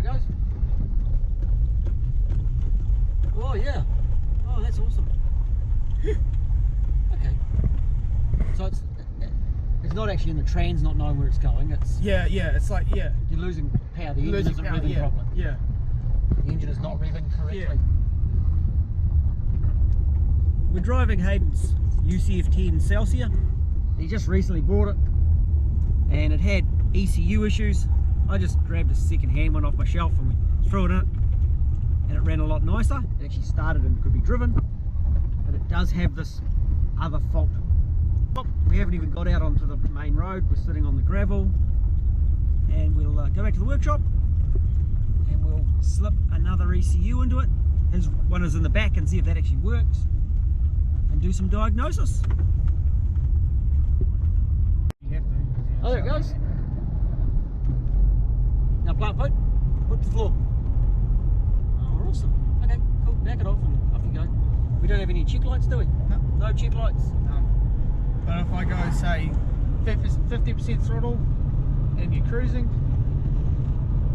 goes. Oh yeah. Oh, that's awesome. Okay. So it's not actually in the trans not knowing where it's going. It's it's like you're losing power. The engine isn't revving properly. Yeah. The engine is not revving correctly. Yeah. We're driving Hayden's UCF10 Celsior. He just recently bought it and it had ECU issues. I just grabbed a second-hand one off my shelf and we threw it in and it ran a lot nicer. It actually started and could be driven, but it does have this other fault. We haven't even got out onto the main road. We're sitting on the gravel, and we'll go back to the workshop and we'll slip another ECU into it. His one is in the back, and see if that actually works and do some diagnosis. Oh, there it goes. Now plant put to the floor. Oh, awesome. Okay, cool. Back it off and off you go. We don't have any check lights, do we? No. No check lights. No. But if I go, say, 50% throttle and you're cruising,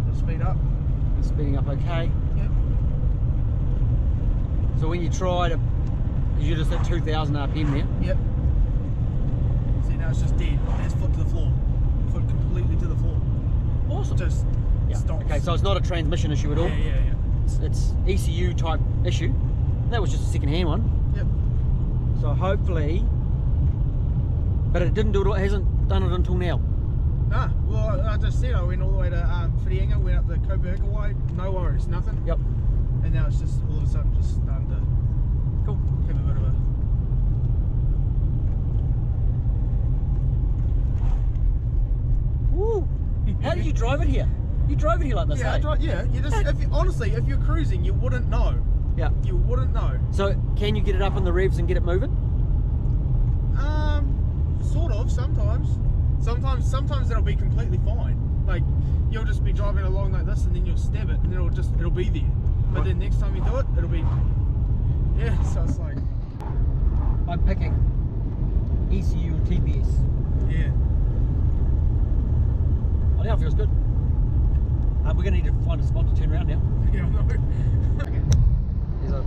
it'll speed up. It's speeding up okay. Yep. So when you try to, because you're just at 2,000 RPM there. Yep. See, now it's just dead. That's foot to the floor. Foot completely to the floor. Awesome. Just stops. Okay, so it's not a transmission issue at all. Yeah. It's ECU type issue. That was just a second-hand one. Yep. So hopefully, but it didn't do it. It hasn't done it until now. Nah, well, I just said I went all the way to Whirianga, went up the Koberga way, no worries, nothing. Yep. And now it's just all of a sudden just starting to Cool. have a bit of a. Woo! How did you drive it here? You drove it here like this, Yeah, eh? you just honestly, if you're cruising, you wouldn't know. Yeah. You wouldn't know. So can you get it up on the revs and get it moving? Sort of. Sometimes it'll be completely fine. Like you'll just be driving along like this, and then you'll stab it, and it'll be there. But then next time you do it, it'll be So it's like I'm picking ECU and TPS. yeah. Oh, now it feels good. We're going to need to find a spot to turn around now. Yeah, I know. Okay. There's a...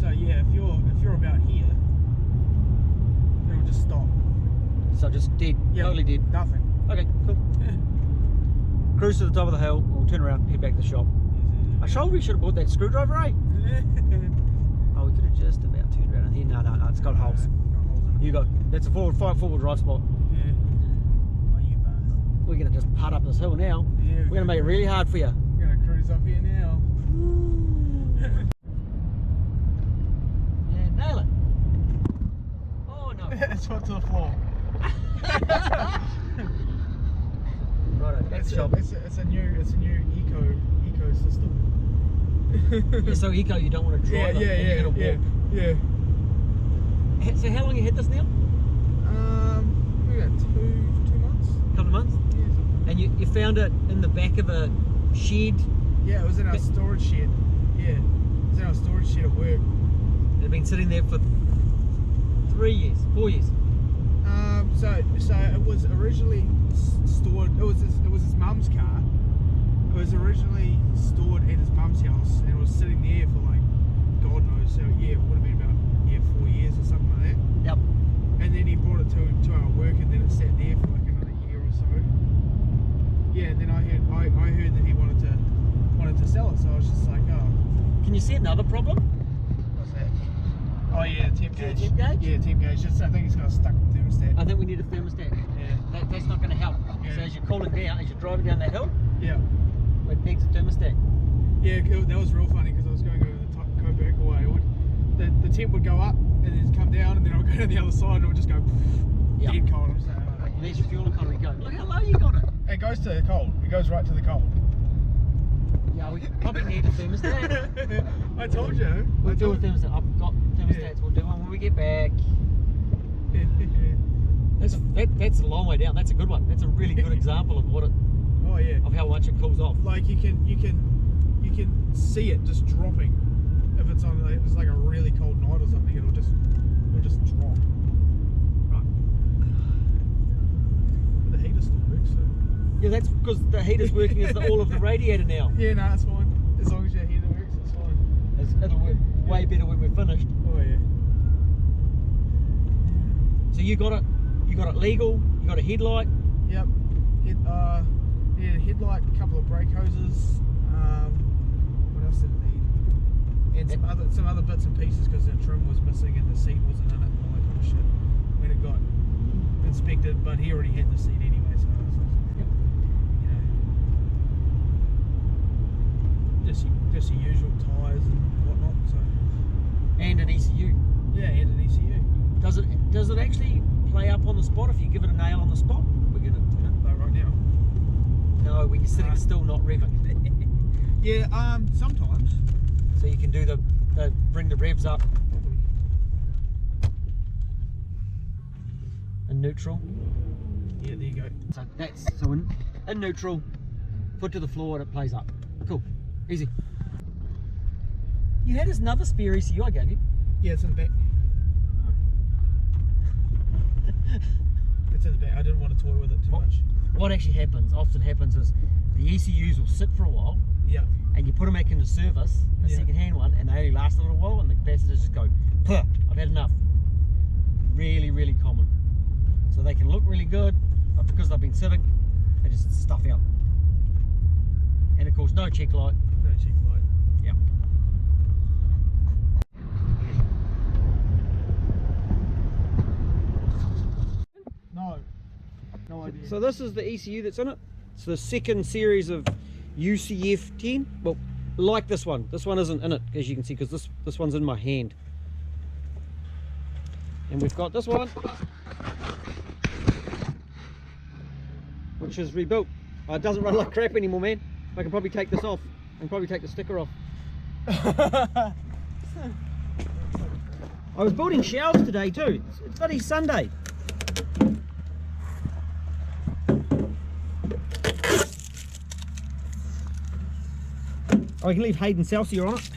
So yeah, if you're about here, it'll just stop. So just dead, Yeah, totally dead. Nothing. Okay, cool. Cruise to the top of the hill, we'll turn around, head back to the shop. I told we should have bought that screwdriver, eh? Oh, we could have just about turned around in here. No, it's got holes. You got, that's a four-wheel drive spot. Yeah. Oh, you bastard. We're going to just putt up this hill now. Yeah. We're going to make it really hard for you. We're gonna cruise up here now. Yeah, nail it. Oh, no. It's foot to the floor. Right, back to the shop. It's a new eco system. Yeah, so eco, you don't want to drive it. Yeah. So how long you had this now? We got 2 months. Couple of months? Yeah, something. And you found it in the back of a shed? Yeah, it was in our storage shed. Yeah, it was in our storage shed at work. It had been sitting there for 4 years. So it was originally stored. It was his mum's car. It was originally stored at his mum's house, and it was sitting there for like God knows. So yeah, it would have been about 4 years or something like that. Yep. And then he brought it to our work, and then it sat there for like another year or so. Yeah, and then I heard that he wanted to sell it, so I was just like, oh. Can you see another problem? What's that? Oh yeah, temp gauge. Temp gauge? Yeah, temp gauge. Just, I think it's got a stuck thermostat. I think we need a thermostat. Yeah. That's not going to help. Yeah. So as you're cooling down, as you're driving down that hill, Yeah. it needs a thermostat. Yeah, that was real funny because I was going over the Koberga way. The temp would go up and then come down, and then I would go down the other side and it would just go dead cold. I was like, oh. There's your fuel economy going. Look how low you got it. It goes to the cold. It goes right to the cold. Yeah, we probably need a thermostat. I told you. We'll do a thermostat. I've got thermostats. Yeah. We'll do one when we get back. That's a long way down. That's a good one. That's a really good example of Oh yeah. of how much it cools off. Like you can see it just dropping. If it's like a really cold night or something, it'll just drop. Right. Yeah, that's because the heater's working as all of the radiator now. Yeah, no, it's fine. As long as your heater works, it's fine. It'll work way better when we're finished. Oh yeah. So you got it legal, you got a headlight. Yep. Yeah, headlight, a couple of brake hoses. What else did it need? And some other bits and pieces because the trim was missing and the seat wasn't in it and all that kind of shit. When it got inspected, but he already had the seat anyway, so I was like, Yep. You know, just your usual tyres and whatnot. So. And an ECU. Yeah, and an ECU. Does it actually play up on the spot if you give it a nail on the spot? We're gonna, Like right now. no, when you're sitting still, not revving. Yeah, sometimes. So you can do the bring the revs up in neutral. Yeah, there you go. So that's in neutral, foot to the floor, and it plays up. Cool, easy. You had another spare ECU I gave you. Yeah, it's in the back. It's in the back. I didn't want to toy with it too much. What actually often happens is the ECUs will sit for a while, Yeah. and you put them back into service, a second-hand one, and they only last a little while, and the capacitors just go, "Puh, I've had enough." Really, really common. So they can look really good, but because they've been sitting, they just stuff out. And of course, no check light. No check light. Yeah. No idea. So this is the ECU that's in it. It's the second series of UCF10. Well, like this one. This one isn't in it, as you can see, because this one's in my hand. And we've got this one, which is rebuilt. It doesn't run like crap anymore, man. I can probably take this off. I can probably take the sticker off. I was building shelves today too. It's bloody Sunday. Oh, I can leave Hayden Celsior on it.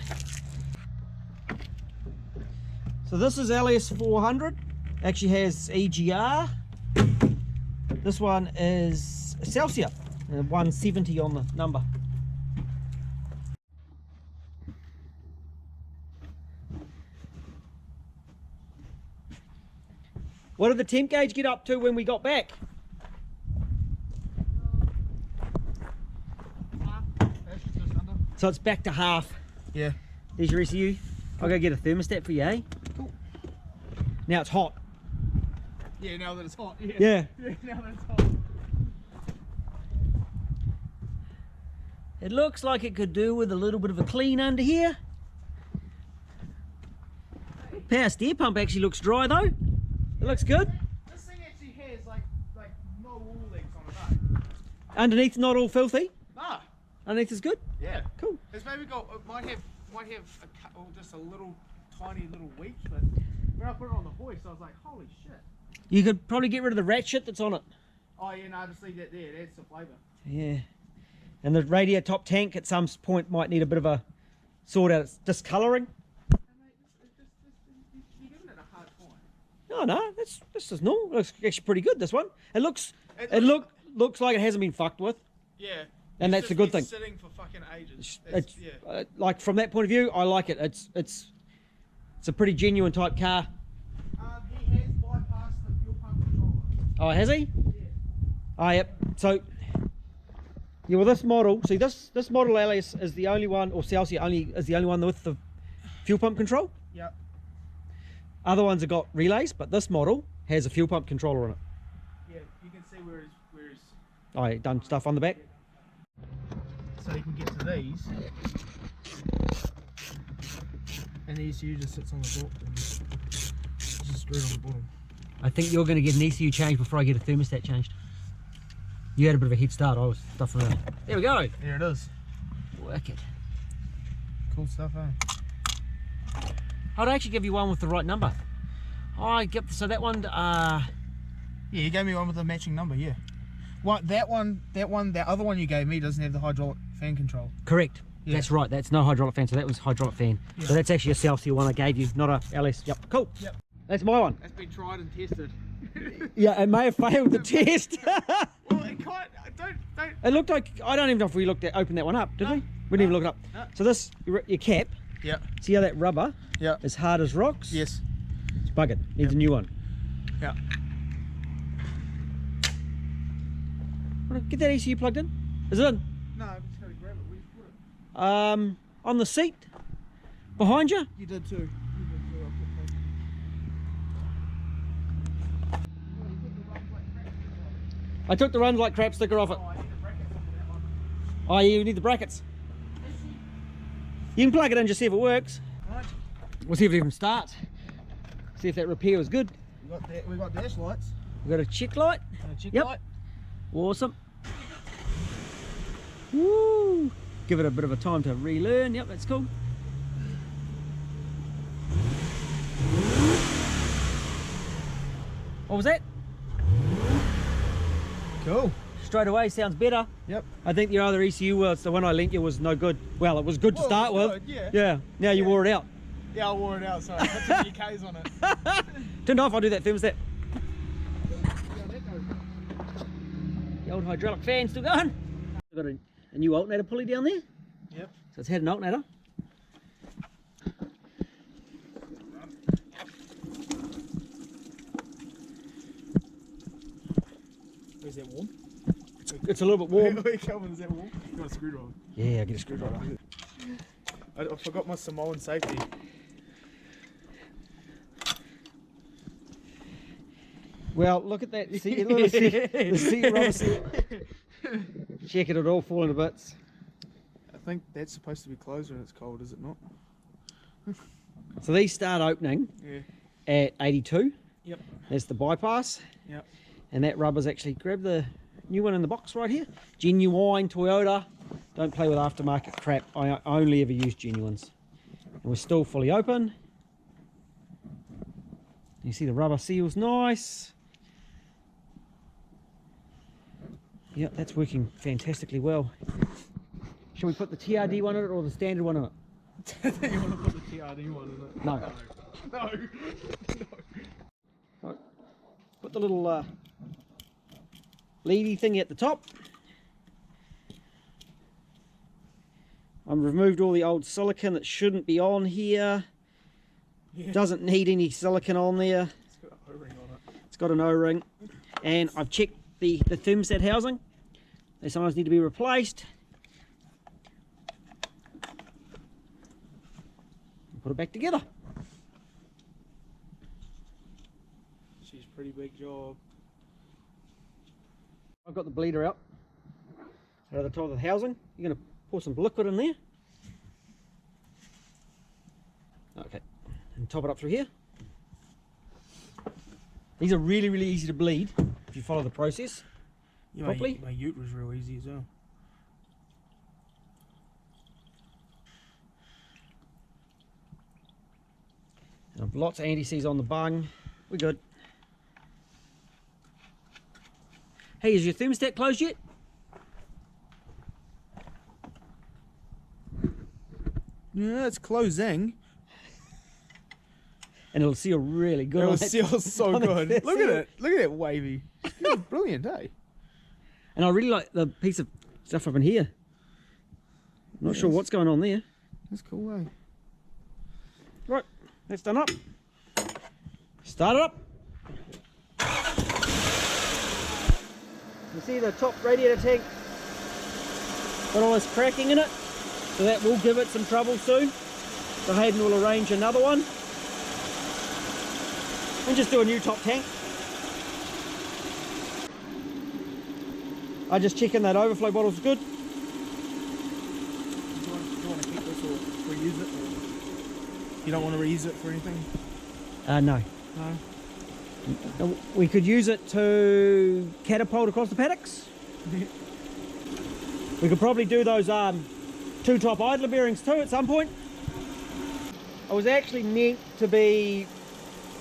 So this is LS400. Actually has EGR. This one is Celsior. 170 on the number. What did the temp gauge get up to when we got back? So it's back to half. Yeah. There's your ECU. I'll go get a thermostat for you, eh? Cool. Now it's hot. Yeah, now that it's hot. Yeah. Yeah. Yeah, now that it's hot. It looks like it could do with a little bit of a clean under here. Power steer pump actually looks dry though. It looks good. This thing actually has like no wall legs on it, eh? Underneath not all filthy. Nah. Underneath is good. Yeah. Cool. It's maybe got, it might have just a little tiny little weak, but when I put it on the hoist, I was like, holy shit. You could probably get rid of the ratchet that's on it. Oh yeah, no, just leave that there. That's the flavour. Yeah. And the radiator top tank at some point might need a bit of a sort out. It's discolouring. You're giving it a hard time. No, this is normal. It looks actually pretty good. This one. It looks like it hasn't been fucked with. Yeah. And that's a good thing. Sitting for fucking ages. It's, Yeah. like from that point of view, I like it. It's a pretty genuine type car. He has bypassed the fuel pump controller. Oh, has he? Yeah. Oh, yep. So, yeah, well, this model, see, this model LS is the only one, or Celsior is the only one with the fuel pump control. Yep. Other ones have got relays, but this model has a fuel pump controller on it. Yeah, you can see where his I done stuff on the back. so you can get to these, and the ECU just sits on the top and it's just straight on the bottom. I think you're going to get an ECU changed before I get a thermostat changed. You had a bit of a head start. I was stuffing around. There we go. There it is. Work it. Cool stuff, eh? I'd actually give you one with the right number. So that one. Yeah, you gave me one with the matching number. Yeah. What that other one you gave me doesn't have the hydraulic fan control. Correct. Yeah. That's right. That's no hydraulic fan. So that was hydraulic fan. Yeah. So that's actually a Celsior one I gave you, not a LS. Yep. Cool. Yep. That's my one. That's been tried and tested. Yeah, it may have failed the test. Well, it don't It looked like, I don't even know if we opened that one up, did we? We didn't even look it up. No. So this, your cap, Yeah. see how that rubber Yeah. is hard as rocks? Yes. It's buggered, needs a new one. Yeah. Get that ECU plugged in. Is it in? No, I'm just going to grab it. Where you put it? On the seat, behind you. You did too. I took the runs like crap sticker off it. Oh, you need the brackets. You can plug it in, just see if it works. Right. We'll see if it even starts. See if that repair was good. We got dash lights. We've got a check light. Check Yep. light. Awesome. Woo! Give it a bit of a time to relearn. Yep, that's cool. What was that? Cool. Straight away sounds better. Yep. I think your other ECU, well, it's the one I lent you, was no good. Well, it was good to Well, start it was with. good, yeah. Yeah. Now you wore it out. Yeah, I wore it out, sorry. Put some UKs on it. Turned off, I'll do that thermostat. The old hydraulic fan still going. I've got a new alternator pulley down there. Yep. So it's had an alternator. Is that warm? It's a little bit warm. Wait, Calvin, is that warm? You got a screwdriver? Yeah, I'll get a screwdriver. I forgot my Samoan safety. Well, look at that seat, little seat, the seat rubber seat. Check it, it'll all fall into bits. I think that's supposed to be closed when it's cold, is it not? So these start opening Yeah. at 82. Yep. That's the bypass. Yep. And that rubber's actually, grab the new one in the box right here. Genuine Toyota. Don't play with aftermarket crap. I only ever use genuines. And we're still fully open. You see the rubber seal's nice. Yep, that's working fantastically well. Shall we put the TRD one in it or the standard one in it? You want to put the TRD one in it? No. No. Right. Put the little leady thingy at the top. I've removed all the old silicone that shouldn't be on here. Yeah. Doesn't need any silicone on there. It's got an O-ring on it. It's got an O-ring. And I've checked the thermostat housing. They sometimes need to be replaced. Put it back together. She's a pretty big job. I've got the bleeder out of the top of the housing. You're going to pour some liquid in there. Okay, and top it up through here. These are really, really easy to bleed if you follow the process properly. My ute was real easy as well. And I've lots of anti-seize on the bung. We're good. Hey, is your thermostat closed yet? Yeah, it's closing. And it'll seal really good. It on will that- seal so on that good. Look at seal. it. Look at that wavy. It's brilliant, eh? And I really like the piece of stuff up in here. Not sure what's going on there. That's cool, eh? Right, that's done up. Start it up. You see the top radiator tank got all this cracking in it, so that will give it some trouble soon. So Hayden will arrange another one and just do a new top tank. I just checking that overflow bottle's good. Do you want to keep this or reuse it? Or you don't want to reuse it for anything? No. No. We could use it to catapult across the paddocks. We could probably do those two top idler bearings too at some point. I was actually meant to be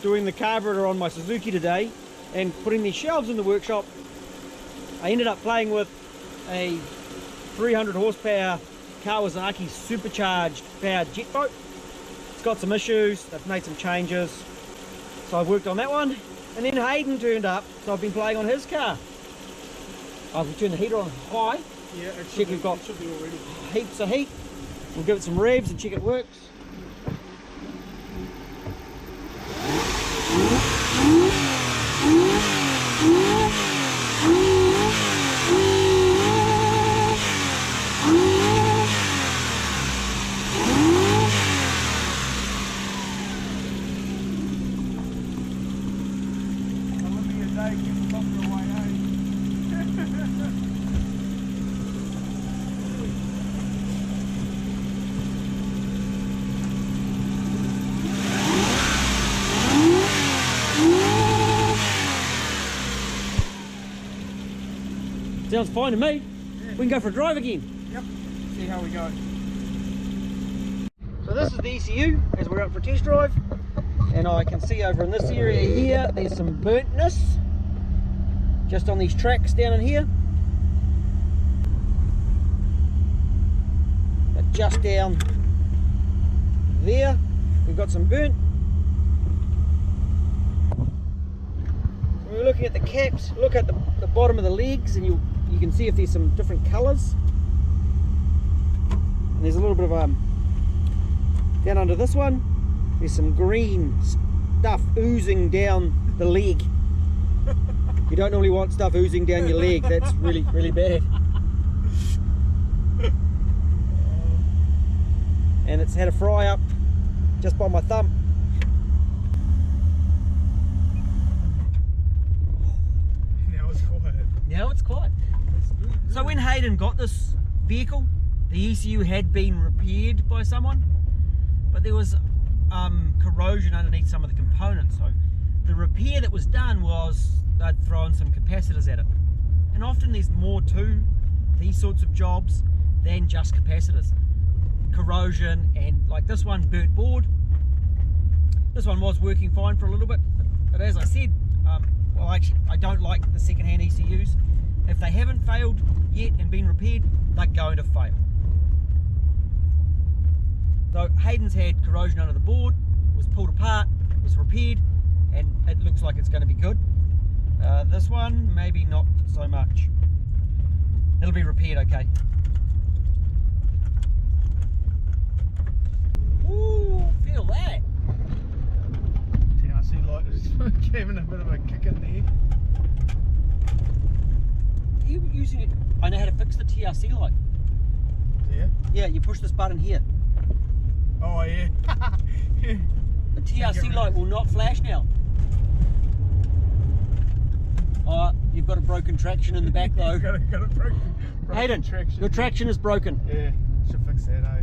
doing the carburetor on my Suzuki today and putting these shelves in the workshop. I ended up playing with a 300 horsepower Kawasaki supercharged powered jet boat. It's got some issues, they've made some changes, so I've worked on that one. And then Hayden turned up, so I've been playing on his car. I'll turn the heater on high. Yeah, it Check we've got it should be already. heaps of heat. We'll give it some revs and check it works. Sounds fine to me. Yeah. We can go for a drive again. Yep. See how we go. So this is the ECU as we're out for a test drive, and I can see over in this area here there's some burntness just on these tracks down in here, but just down there we've got some burnt. When we're looking at the caps, look at the bottom of the legs, and you can see if there's some different colours, and there's a little bit of down under this one, there's some green stuff oozing down the leg. You don't normally want stuff oozing down your leg, that's really, really bad. And it's had a fry up just by my thumb. Now it's quiet. Now it's quiet. So when Hayden got this vehicle, the ECU had been repaired by someone, but there was corrosion underneath some of the components. So the repair that was done was they'd thrown some capacitors at it. And often there's more to these sorts of jobs than just capacitors. Corrosion, and like this one, burnt board. This one was working fine for a little bit, but as I said, well, actually I don't like the second-hand ECUs. If they haven't failed yet and been repaired, they're going to fail. So Hayden's had corrosion under the board, was pulled apart, was repaired, and it looks like it's going to be good. This one, maybe not so much. It'll be repaired okay. Ooh, feel that. TRC light is giving a bit of a kick in there. Are you using it? I know how to fix the TRC light. Yeah? Yeah, you push this button here. Oh yeah. The TRC light will not flash now. Oh, you've got a broken traction in the back though. got a broken Hayden, traction. your traction is broken. Yeah, should fix that, eh?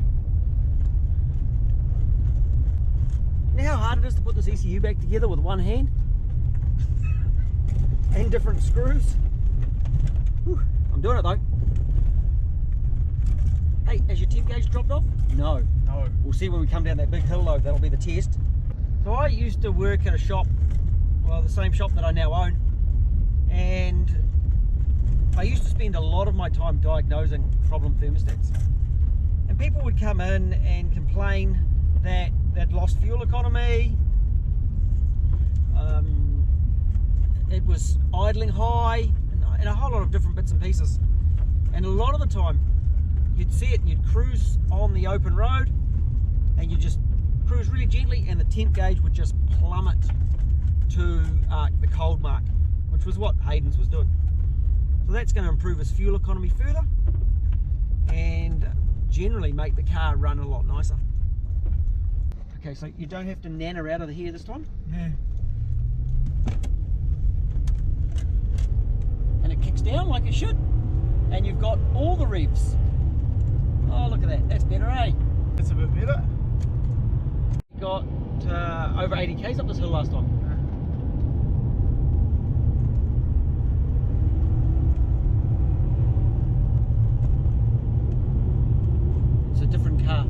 You know how hard it is to put this ECU back together with one hand? And different screws? Whew, I'm doing it though. Hey, has your temp gauge dropped off? No. No. We'll see when we come down that big hill though, that'll be the test. So I used to work at a shop, well the same shop that I now own, and I used to spend a lot of my time diagnosing problem thermostats. And people would come in and complain that they'd lost fuel economy, it was idling high, and a whole lot of different bits and pieces. And a lot of the time you'd see it and you'd cruise on the open road and you just cruise really gently and the temp gauge would just plummet to the cold mark, which was what Hayden's was doing. So that's going to improve his fuel economy further and generally make the car run a lot nicer. Okay, so you don't have to nanner out of the here this time. Yeah. And it kicks down like it should. And you've got all the revs. Oh, look at that. That's better, eh? It's a bit better. Got over 80 k's up this hill last time. It's a different car.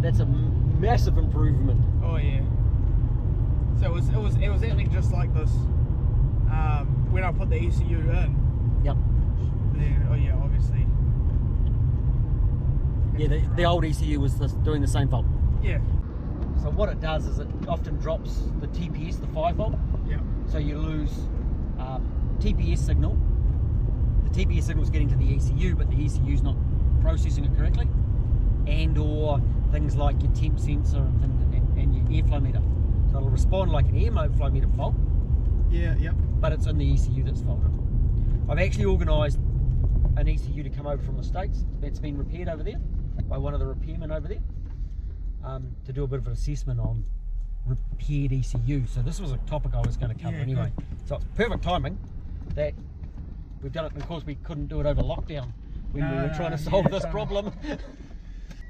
That's a massive improvement. Oh yeah. So it was actually just like this when I put the ECU in. Yep. Then, oh yeah, obviously. Yeah, the old ECU was doing the same fault. Yeah. So what it does is it often drops the TPS, the 5 volt. Yeah. So you lose TPS signal. The TPS signal is getting to the ECU, but the ECU is not processing it correctly, and or things like your temp sensor and your airflow meter. So it'll respond like an airflow meter fault. Yeah, yep. But it's in the ECU that's faulted. I've actually organised an ECU to come over from the States that's been repaired over there by one of the repairmen over there, to do a bit of an assessment on repaired ECU. So this was a topic I was going to cover anyway. Good. So it's perfect timing that we've done it, and of course we couldn't do it over lockdown when we were trying to solve this problem.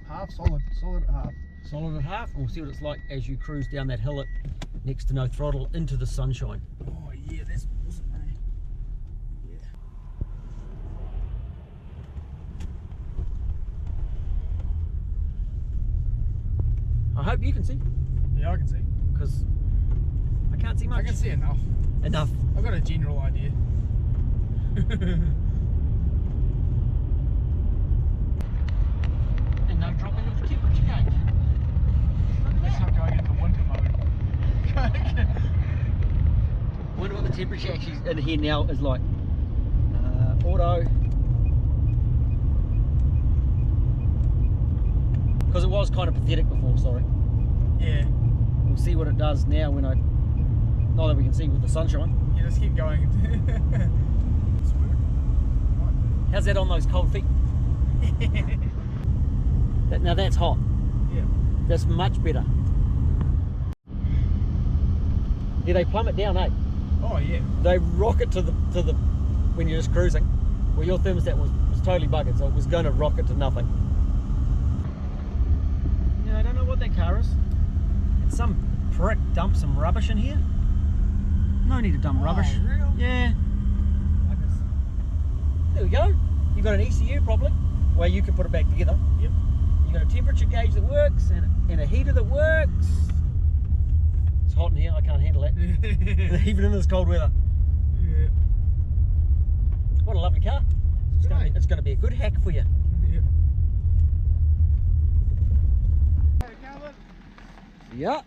Half solid at half. Solid at half, and we'll see what it's like as you cruise down that hill at next to no throttle into the sunshine. Oh yeah, that's awesome, eh? Yeah. I hope you can see, Yeah, I can see. because I can't see much. I can see enough. Enough. I've got a general idea. And no dropping of the temperature gauge. That's not going into winter mode. Wonder what the temperature actually in here now is like. Auto. Because it was kind of pathetic before, sorry. Yeah. We'll see what it does now when not that we can see with the sunshine. Yeah, let's keep going. It's weird. How's that on those cold feet? Now that's hot. Yeah. That's much better. Yeah, they plummet down, eh? Oh yeah. They rocket to the when you're just cruising. Well, your thermostat was totally buggered, so it was going to rocket to nothing. Yeah, I don't know what that car is. And some prick dumped some rubbish in here. No need to dump rubbish. Real? Yeah. Like this. There we go. You got an ECU probably, where you can put it back together. Yep. You got a temperature gauge that works and a heater that works. It's hot in here. I can't handle that, even in this cold weather. Yeah. What a lovely car. It's going to be a good hack for you. Yep. Yeah.